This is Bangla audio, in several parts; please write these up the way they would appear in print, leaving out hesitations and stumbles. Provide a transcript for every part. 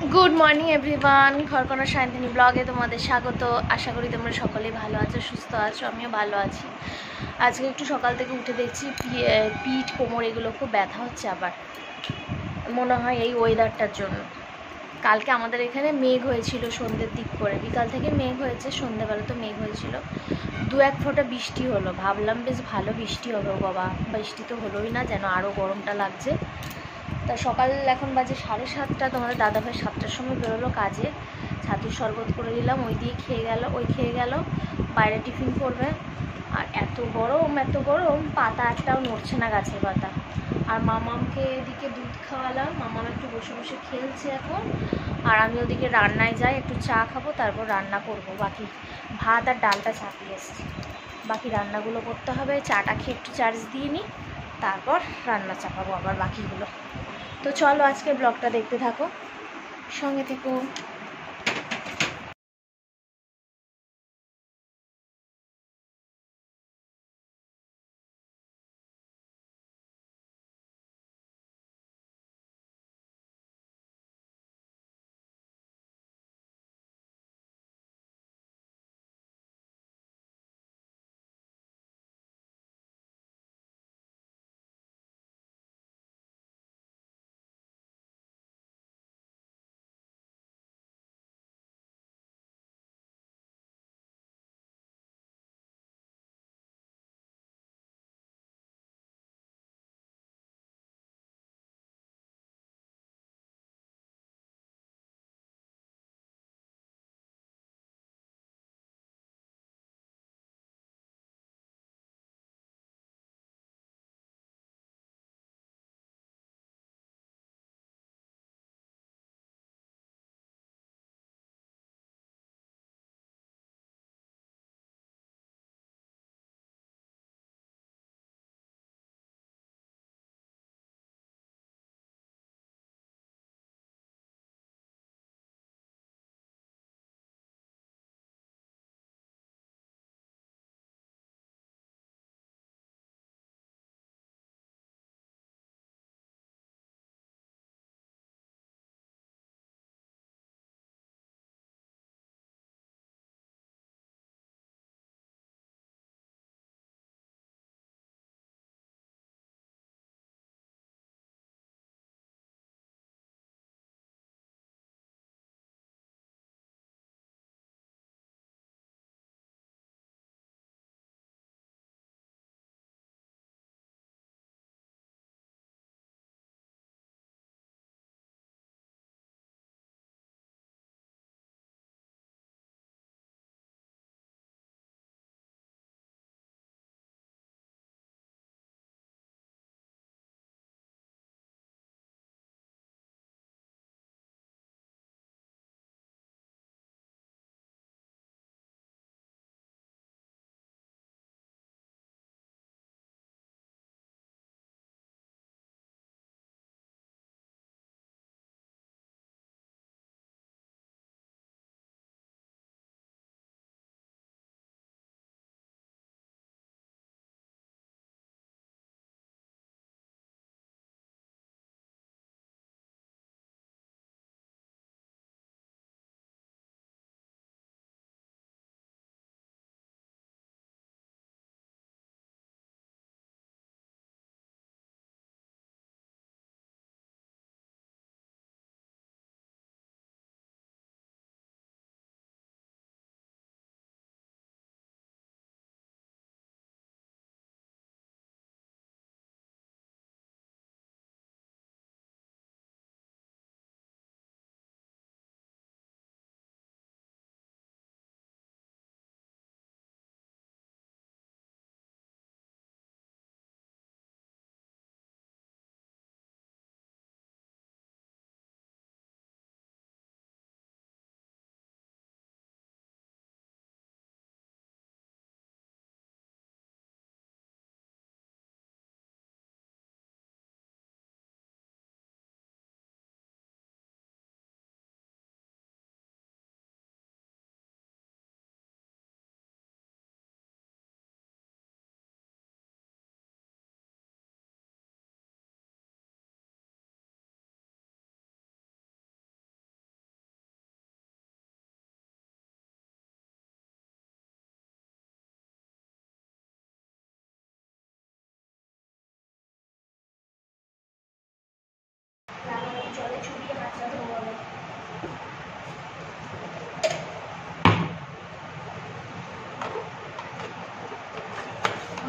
গুড মর্নিং এভরিওয়ান, ঘরকোনা সায়ন্তিনী ব্লগে তোমাদের স্বাগত। আশা করি তোমরা সকলেই ভালো আছো, সুস্থ আছো। আমিও ভালো আছি। আজকে একটু সকাল থেকে উঠে দেখছি পিঠ কোমর এগুলো খুব ব্যথা হচ্ছে আবার, মনে হয় এই ওয়েদারটার জন্য। কালকে আমাদের এখানে মেঘ হয়েছিল সন্ধ্যের দিক করে, বিকাল থেকে মেঘ হয়েছে, সন্ধ্যেবেলা তো মেঘ হয়েছিল, দু এক ফোঁটা বৃষ্টি হলো। ভাবলাম বেশ ভালো বৃষ্টি হবে, ও বাবা বৃষ্টি তো হলোই না, যেন আরও গরমটা লাগছে। তা সকাল এখন বাজে 7:30, তোমাদের দাদাভাই 7টার সময় বেরোলো কাজে। ছাতুর শরবত করে দিলাম, ওই দিয়ে খেয়ে গেল, খেয়ে গেল, বাইরে টিফিন করবে। আর এত গরম, পাতা একটাও নড়ছে না, গাছের পাতা। আর মামামকে এদিকে দুধ খাওয়ালাম, মামাম একটু বসে বসে খেলছে এখন। আর আমি ওদিকে রান্নায় যাই, একটু চা খাবো, তারপর রান্না করব। বাকি ভাত আর ডালটা চাপিয়ে এসেছি, বাকি রান্নাগুলো করতে হবে। চাটা খেয়ে একটু চার্জ দিয়ে নিই, তারপর রান্না চাপাবো আবার বাকিগুলো। তো চলো আজকে ব্লগটা দেখতে থাকো, সঙ্গে থেকো।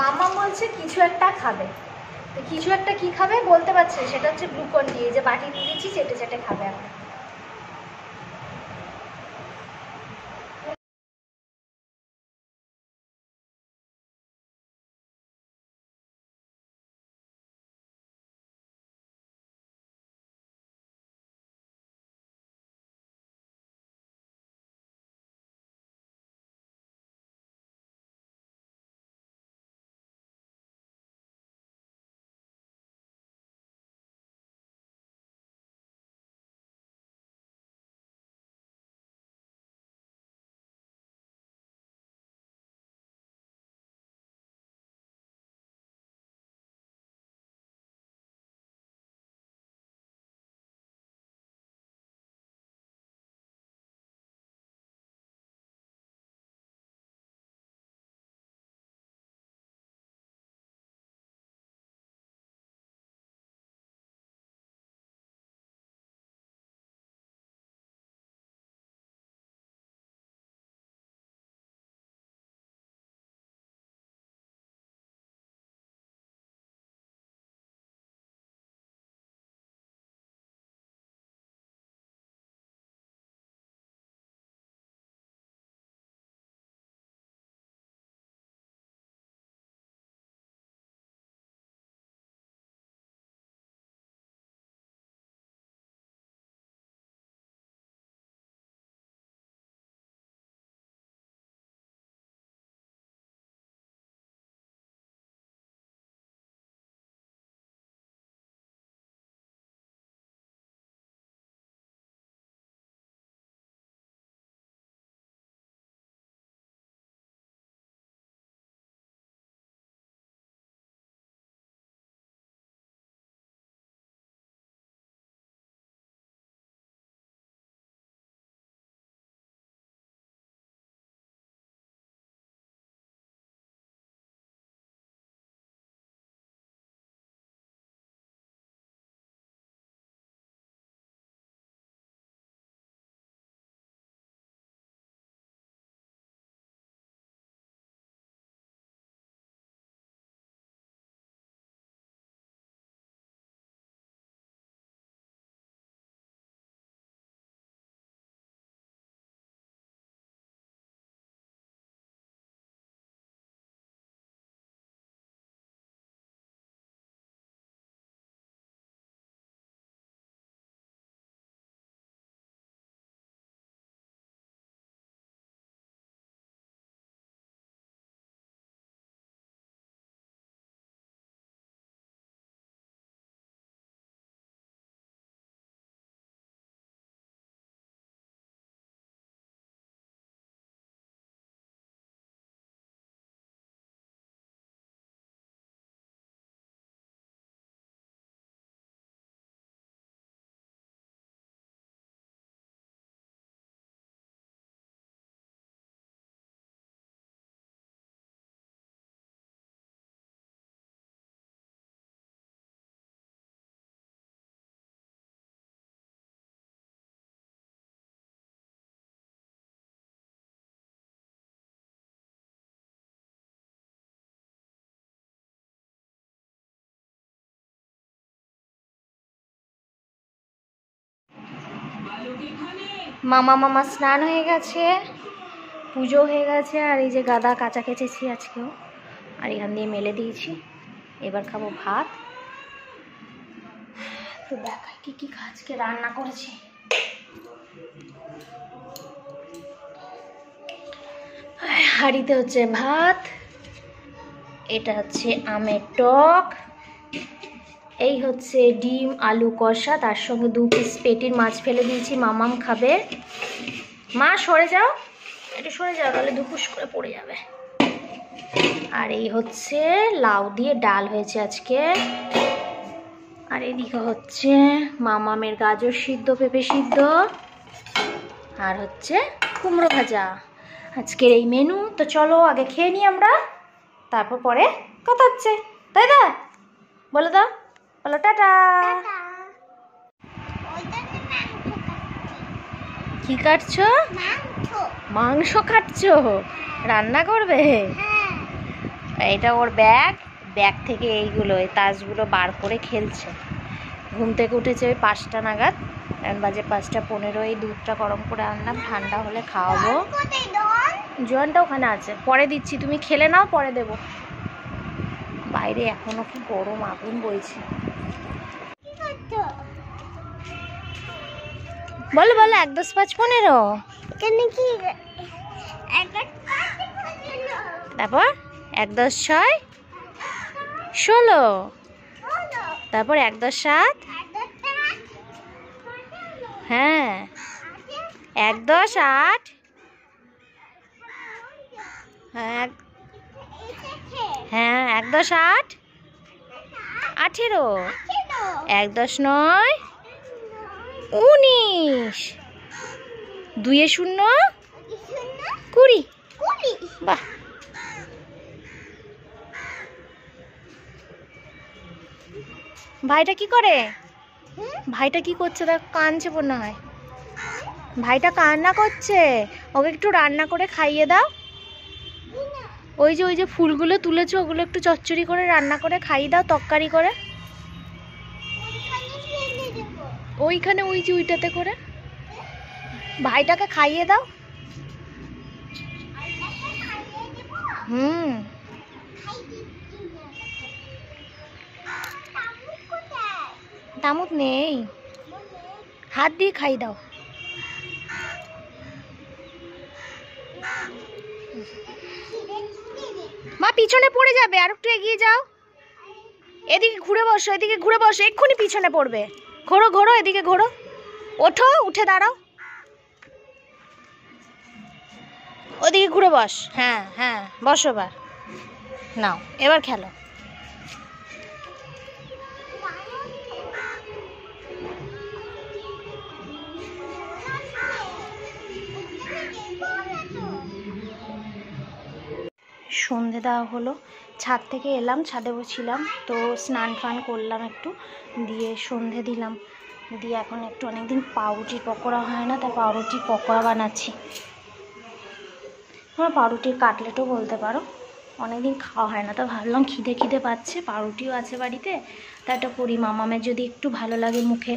মামা বলছে কিছু একটা খাবে, তো কিছু একটা কি খাবে বলতে পারছে, সেটা হচ্ছে গ্লুকন ডি। যে বাটি দিয়ে দিচ্ছি চেটে চেটে খাবে এখন। মামা স্নান হয়ে গেছে, পুজো হয়ে গেছে, আর এই যে গাদা কাঁচা কেচেছি আজকেও, আর এখান দিয়ে মেলে দিয়েছি। এবার খাবো ভাত। তো দেখাই কি কি আজকে রান্না করেছি। হাঁড়িতে হচ্ছে ভাত, এটা হচ্ছে আমের টক, এই হচ্ছে ডিম আলু কষা, তার সঙ্গে 2 পিস পেটির মাছ ফেলে দিয়েছি, মামাম খাবে। মা সরে যাও, একটু সরে যাও, তাহলে ধুপুস করে পড়ে যাবে। আর এই হচ্ছে লাউ দিয়ে ডাল হয়েছে আজকে। আর এদিকে হচ্ছে মামামের গাজর সিদ্ধ, পেঁপে সিদ্ধ, আর হচ্ছে কুমড়ো ভাজা। আজকের এই মেনু। তো চলো আগে খেয়ে নিই আমরা, তারপর পরে কথা হচ্ছে, তাই না? বলে দাও, বলো টাটা। কি কাটছো? মাংস কাটছো? রান্না করবে? এটা ওর ব্যাগ, ব্যাগ থেকে এইগুলো এই তাসগুলো বার করে খেলছে। ঘুম থেকে উঠেছে ওই 5টা নাগাদ, এখন বাজে 5:15। এই দুধটা গরম করে আনলাম, ঠান্ডা হলে খাওয়াবো। জোয়ানটা ওখানে আছে, পরে দিচ্ছি, তুমি খেলে নাও, পরে দেবো। বাইরে এখনো কি গরম, আগুন বইছে। বলো বলো, 1 10 5 15। তারপর 1 10 6 16, তারপর 1 10 7, হ্যাঁ 1 10 8, হ্যাঁ 1 10 8 18, 1 10 9 19, 2 0 20। বাহ, ভাইটা কি করে? ভাইটা কি করছে? দেখ, কাঁদছে মনে হয়। ভাইটা কান্না করছে, ওকে একটু রান্না করে খাইয়ে দাও। ওই যে ফুলগুলো তুলেছো, ওগুলো একটু চচ্চড়ি করে রান্না করে খাইয়ে দাও, তরকারি করে। ওইখানে ওই যে ওইটাতে করে ভাইটাকে খাইয়ে দাও। তামুক নেই, হাত দিয়ে খাই দাও। মা পিছনে পড়ে যাবে, আর একটু এগিয়ে যাও। এদিকে ঘুরে বসো, এদিকে ঘুরে বসো, এক্ষুনি পিছনে পড়বে। ঘোরো ঘোরো, এদিকে ঘোরো, ওঠো, উঠে দাঁড়াও, ওদিকে ঘুরে বস। হ্যাঁ হ্যাঁ, বসো এবার, নাও এবার খেলো। সন্ধে দেওয়া হলো, ছাদ থেকে এলাম, ছাদে বসছিলাম, তো স্নান ফান করলাম একটু, দিয়ে সন্ধে দিলাম, দিয়ে এখন একটু অনেকদিন পাউরুটির পকোড়া হয় না, তাই পাউরুটির পকোড়া বানাচ্ছি। আমার পাউরুটির কাটলেটও বলতে পারো, অনেকদিন খাওয়া হয় না, তো ভাবলাম খিদে খিদে পাচ্ছে, পাউরুটিও আছে বাড়িতে, তা একটা করি। মামামের যদি একটু ভালো লাগে মুখে,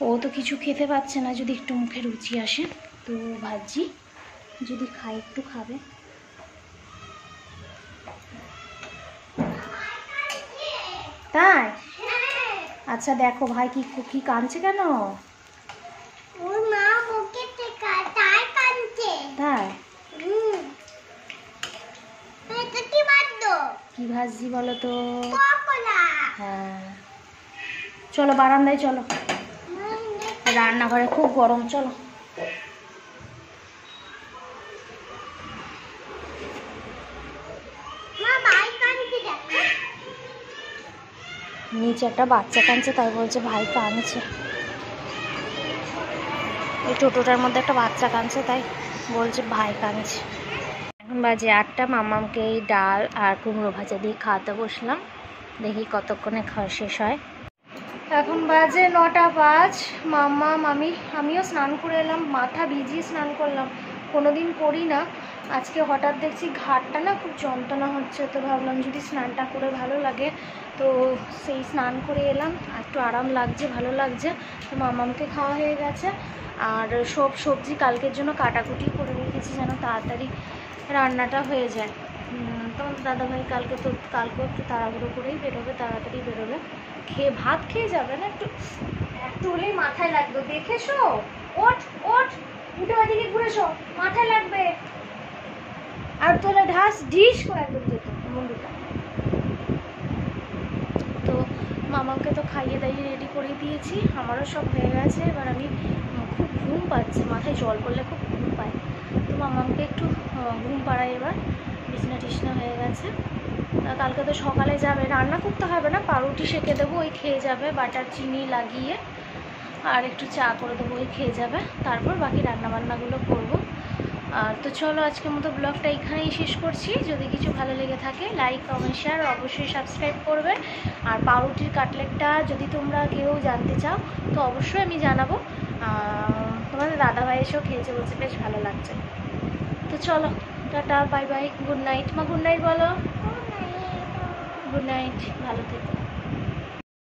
ও তো কিছু খেতে পাচ্ছে না, যদি একটু মুখে রুচি আসে তো ভাবছি যদি খাই, একটু খাবে। তাই? আচ্ছা দেখো ভাই কি কি কাঁদছে কেন? তাই? কি ভাজি বলো তো? হ্যাঁ, চলো বারান্দায় চলো, রান্নাঘরে খুব গরম, চলো। নিচে একটা বাচ্চা কাঁদছে, তাই বলছে ভাই কাঁদছে। এই টোটোটার মধ্যে একটা বাচ্চা কাঁদছে, তাই বলছে ভাই কাঁদছে। এখন বাজে 8টা, মামামকে এই ডাল আর কুমড়ো ভাজা দিয়ে খাওয়াতে বসলাম, দেখি কতক্ষণে খাওয়া শেষ হয়। এখন বাজে 9টা 5। আমিও স্নান করে এলাম, মাথা ভিজিয়ে স্নান করলাম, কোনোদিন করি না, আজকে হঠাৎ দেখছি ঘাটটা না খুব যন্ত্রণা হচ্ছে, তো ভাবলাম যদি স্নানটা করে ভালো লাগে, তো সেই স্নান করে এলাম, একটু আরাম লাগছে, ভালো লাগছে। তো মামামকে খাওয়া হয়ে গেছে, আর সব সবজি কালকের জন্য কাটাকুটি করে রেখেছি যেন তাড়াতাড়ি রান্নাটা হয়ে যায়। তোমার দাদাভাই কালকেও একটু তাড়াহুড়ো করেই বেরোবে, তাড়াতাড়ি বেরোবে, ভাত খেয়ে যাবে না, একটু হলেই মাথায় লাগবে, দেখেছো? ওঠ ওঠ, উঠে ওদিকে ঘুরেছো, মাথায় লাগবে, আর তোলা ঢিস করে একদম যেত মুন্ডুটা। তো মামাকে তো খাইয়ে দাইয়ে রেডি করে দিয়েছি, আমারও সব হয়ে গেছে। এবার আমি খুব ঘুম পাচ্ছে, মাথায় জল পড়লে খুব ঘুম পায়, তো মামাকে একটু ঘুম পাড়াই। এবার বিছনা টিছনা হয়ে গেছে, কালকে তো সকালে যাবে, রান্না করতে হবে না, পাউরুটি সেঁকে দেবো, ওই খেয়ে যাবে, বাটার চিনি লাগিয়ে, আর একটু চা করে দেবো, ওই খেয়ে যাবে, তারপর বাকি রান্নাবান্নাগুলো করবো। আর তো চলো আজকের মতো ব্লগটা এখানেই শেষ করছি। যদি কিছু ভালো লেগে থাকে লাইক কমেন্ট শেয়ার অবশ্যই সাবস্ক্রাইব করবে। আর পাউরুটির কাটলেটটা যদি তোমরা কেউ জানতে চাও তো অবশ্যই আমি জানাবো, তোমাদের দাদাভাই এসেও খেয়েছে, বলছে বেশ ভালো লাগছে। তো চলো, tata, bye bye, good night. মা গুড নাইট বলো। গুড নাইট, ভালো থেকো।